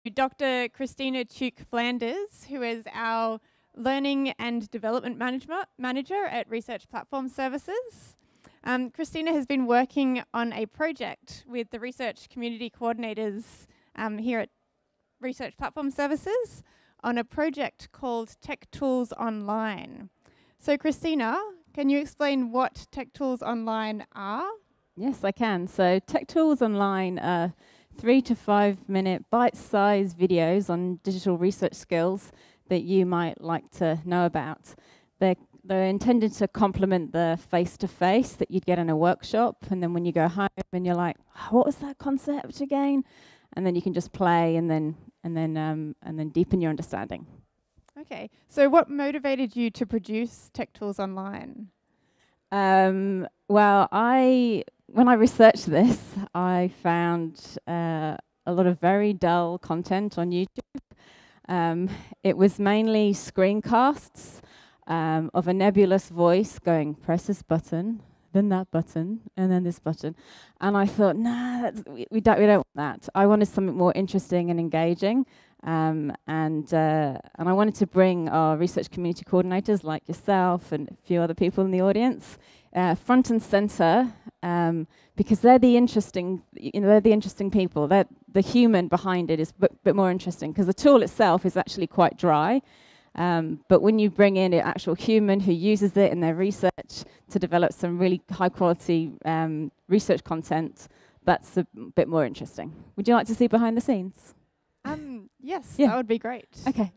Dr. Christina Tuke-Flanders, who is our Learning and Development Manager at Research Platform Services. Christina has been working on a project with the research community coordinators here at Research Platform Services on a project called Tech Tools Online. So Christina, can you explain what Tech Tools Online are? Yes, I can. So Tech Tools Online are 3 to 5 minute bite-sized videos on digital research skills that you might like to know about. They're intended to complement the face-to-face that you'd get in a workshop, and then when you go home and you're like, oh, what was that concept again? And then you can just play and then deepen your understanding. Okay, so what motivated you to produce Tech Tools Online? Well, when I researched this, I found a lot of very dull content on YouTube. It was mainly screencasts of a nebulous voice going, press this button, then that button, and then this button. And I thought, nah, we don't want that. I wanted something more interesting and engaging. And I wanted to bring our research community coordinators like yourself and a few other people in the audience front and center, because they're the interesting, they're the interesting people. The human behind it is a bit more interesting, because the tool itself is actually quite dry. But when you bring in an actual human who uses it in their research to develop some really high quality research content, that's a bit more interesting. Would you like to see behind the scenes? Yes, Yeah. that would be great. Okay.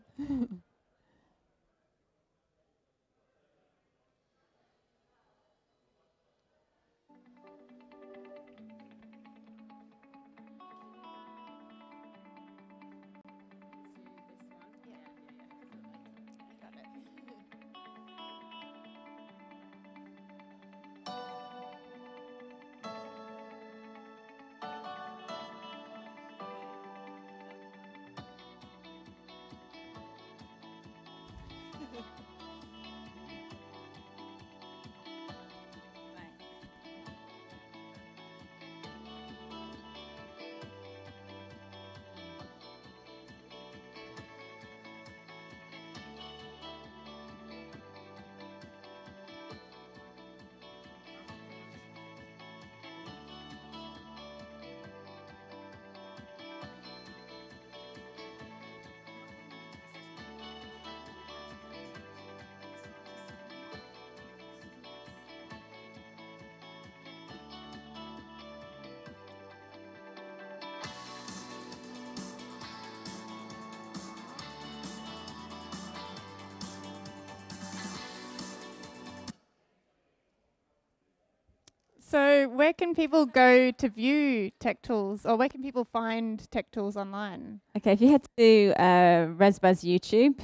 So where can people go to view Tech Tools, or where can people find Tech Tools online? Okay, if you head to ResBaz YouTube,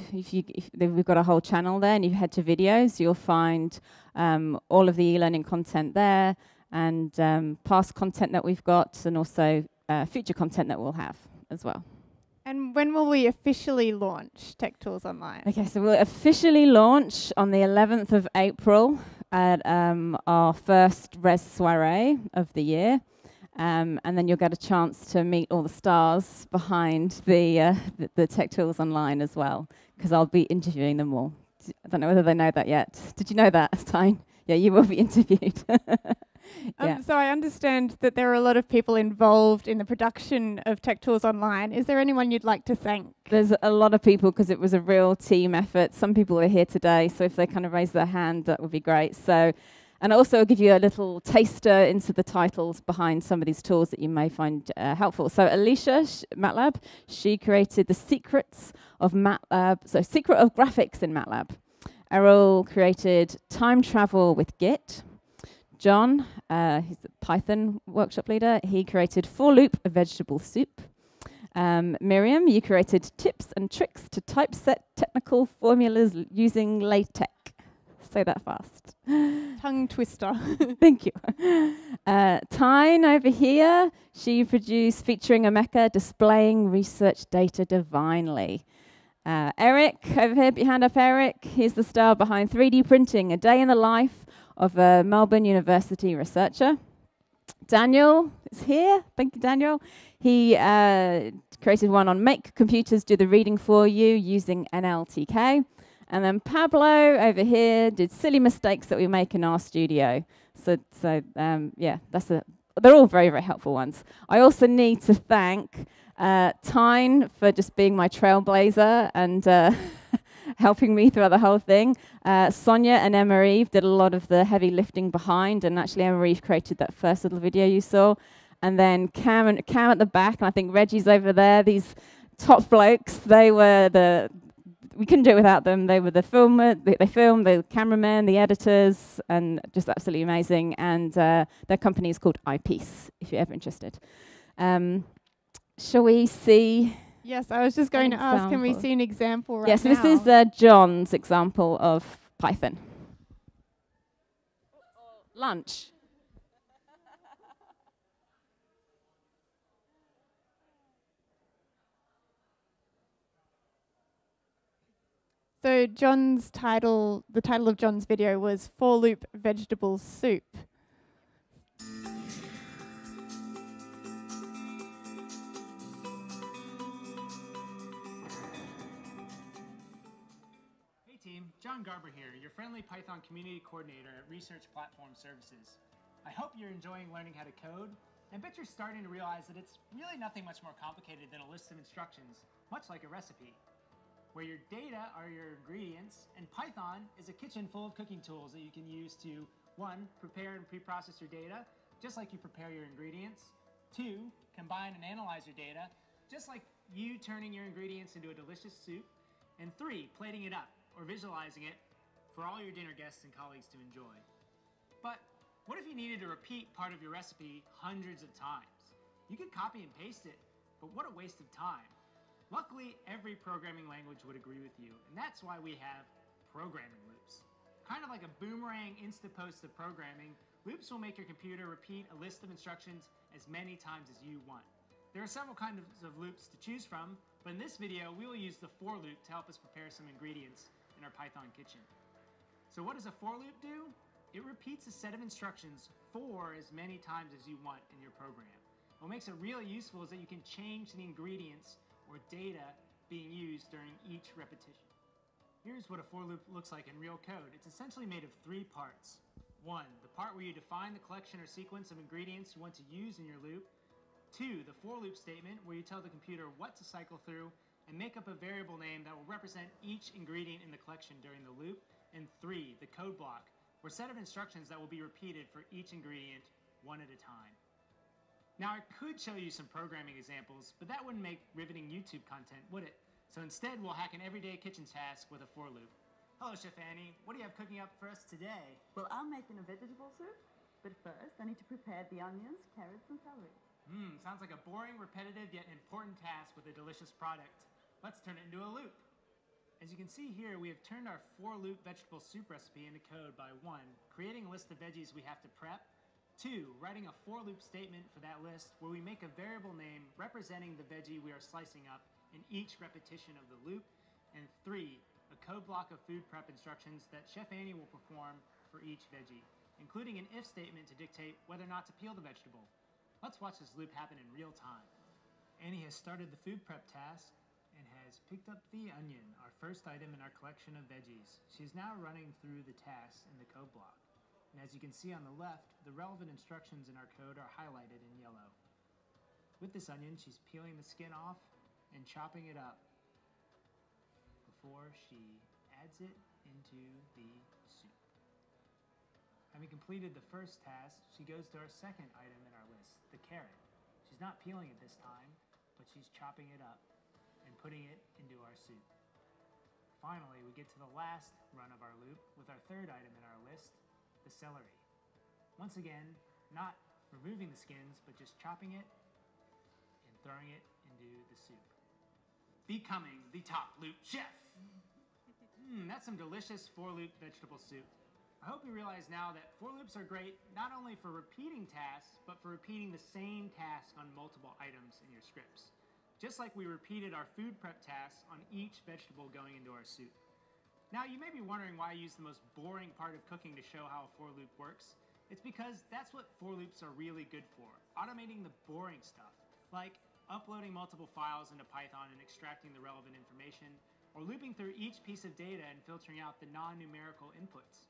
we've got a whole channel there, and you head to videos, you'll find all of the e-learning content there, and past content that we've got, and also future content that we'll have as well. And when will we officially launch Tech Tools Online? Okay, so we'll officially launch on the 11th of April at our first Res soiree of the year. And then you'll get a chance to meet all the stars behind the Tech Tools Online as well, because I'll be interviewing them all. I don't know whether they know that yet. Did you know that, Tyne? Yeah, you will be interviewed. Yeah. So I understand that there are a lot of people involved in the production of Tech Tools Online. Is there anyone you'd like to thank? There's a lot of people, because it was a real team effort. Some people are here today, so if they kind of raise their hand, that would be great. So, and also I'll give you a little taster into the titles behind some of these tools that you may find helpful. So Alicia, MATLAB, she created the secrets of MATLAB, so secret of graphics in MATLAB. Errol created time travel with Git. John, he's the Python workshop leader. He created for loop a vegetable soup. Miriam, you created tips and tricks to typeset technical formulas using LaTeX. Say that fast. Tongue twister. Thank you. Tyne over here, she produced featuring a mecha displaying research data divinely. Eric, over here, hand up Eric. He's the star behind 3D printing, a day in the life of a Melbourne University researcher. Daniel is here. Thank you, Daniel. He created one on make computers do the reading for you using NLTK. And then Pablo over here did silly mistakes that we make in our studio. Yeah, they're all very, very helpful ones. I also need to thank Tyne for just being my trailblazer and helping me throughout the whole thing. Sonia and Emma-Eve did a lot of the heavy lifting behind, and actually Emma-Eve created that first little video you saw. And then Cam at the back, and I think Reggie's over there. These top blokes, we couldn't do it without them. They were the filmer, they filmed, the cameramen, the editors, and just absolutely amazing. And their company is called Eyepiece, if you're ever interested. Shall we see? Yes, I was just going to ask, can we see an example right now? Yes, this is John's example of Python. Lunch. So the title of John's video was For Loop Vegetable Soup. Hey team, John Garber here, your friendly Python community coordinator at Research Platform Services. I hope you're enjoying learning how to code, and bet you're starting to realize that it's really nothing much more complicated than a list of instructions, much like a recipe, where your data are your ingredients, and Python is a kitchen full of cooking tools that you can use to, 1, prepare and pre-process your data, just like you prepare your ingredients, 2, combine and analyze your data, just like you turning your ingredients into a delicious soup, and 3, plating it up, or visualizing it, for all your dinner guests and colleagues to enjoy. But what if you needed to repeat part of your recipe hundreds of times? You could copy and paste it, but what a waste of time. Luckily, every programming language would agree with you, and that's why we have programming loops. Kind of like a boomerang insta-post of programming, loops will make your computer repeat a list of instructions as many times as you want. There are several kinds of loops to choose from, but in this video, we will use the for loop to help us prepare some ingredients in our Python kitchen. So what does a for loop do? It repeats a set of instructions for as many times as you want in your program. What makes it really useful is that you can change the ingredients or data being used during each repetition. Here's what a for loop looks like in real code. It's essentially made of 3 parts. 1, the part where you define the collection or sequence of ingredients you want to use in your loop. 2, the for loop statement where you tell the computer what to cycle through and make up a variable name that will represent each ingredient in the collection during the loop. And 3, the code block, or set of instructions that will be repeated for each ingredient one at a time. Now, I could show you some programming examples, but that wouldn't make riveting YouTube content, would it? So instead, we'll hack an everyday kitchen task with a for loop. Hello, Chef Annie. What do you have cooking up for us today? Well, I'm making a vegetable soup, but first I need to prepare the onions, carrots, and celery. Sounds like a boring, repetitive, yet important task with a delicious product. Let's turn it into a loop. As you can see here, we have turned our for loop vegetable soup recipe into code by 1, creating a list of veggies we have to prep, 2, writing a for loop statement for that list where we make a variable name representing the veggie we are slicing up in each repetition of the loop, and 3, a code block of food prep instructions that Chef Annie will perform for each veggie, including an if statement to dictate whether or not to peel the vegetable. Let's watch this loop happen in real time. Annie has started the food prep task and has picked up the onion, our first item in our collection of veggies. She is now running through the tasks in the code block. And as you can see on the left, the relevant instructions in our code are highlighted in yellow. With this onion, she's peeling the skin off and chopping it up before she adds it into the soup. Having completed the first task, she goes to our second item in our list, the carrot. She's not peeling it this time, but she's chopping it up and putting it into our soup. Finally, we get to the last run of our loop with our third item in our list, the celery. Once again, not removing the skins, but just chopping it and throwing it into the soup. Becoming the top loop chef. That's some delicious for loop vegetable soup. I hope you realize now that for loops are great not only for repeating tasks, but for repeating the same task on multiple items in your scripts. Just like we repeated our food prep tasks on each vegetable going into our soup. Now, you may be wondering why I use the most boring part of cooking to show how a for loop works. It's because that's what for loops are really good for, automating the boring stuff, like uploading multiple files into Python and extracting the relevant information, or looping through each piece of data and filtering out the non-numerical inputs.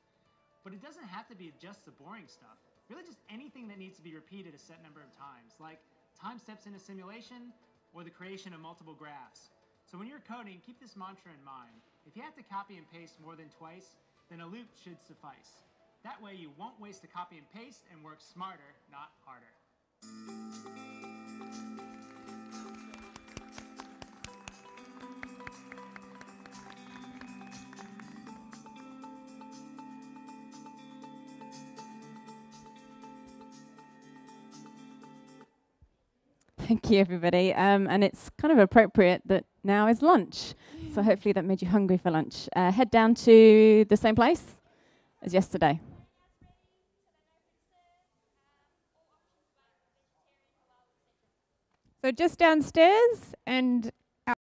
But it doesn't have to be just the boring stuff. Really just anything that needs to be repeated a set number of times, like time steps in a simulation or the creation of multiple graphs. So when you're coding, keep this mantra in mind. If you have to copy and paste more than twice, then a loop should suffice. That way you won't waste the copy and paste and work smarter, not harder. Thank you, everybody. And it's kind of appropriate that now is lunch. So hopefully that made you hungry for lunch. Head down to the same place as yesterday. So just downstairs, and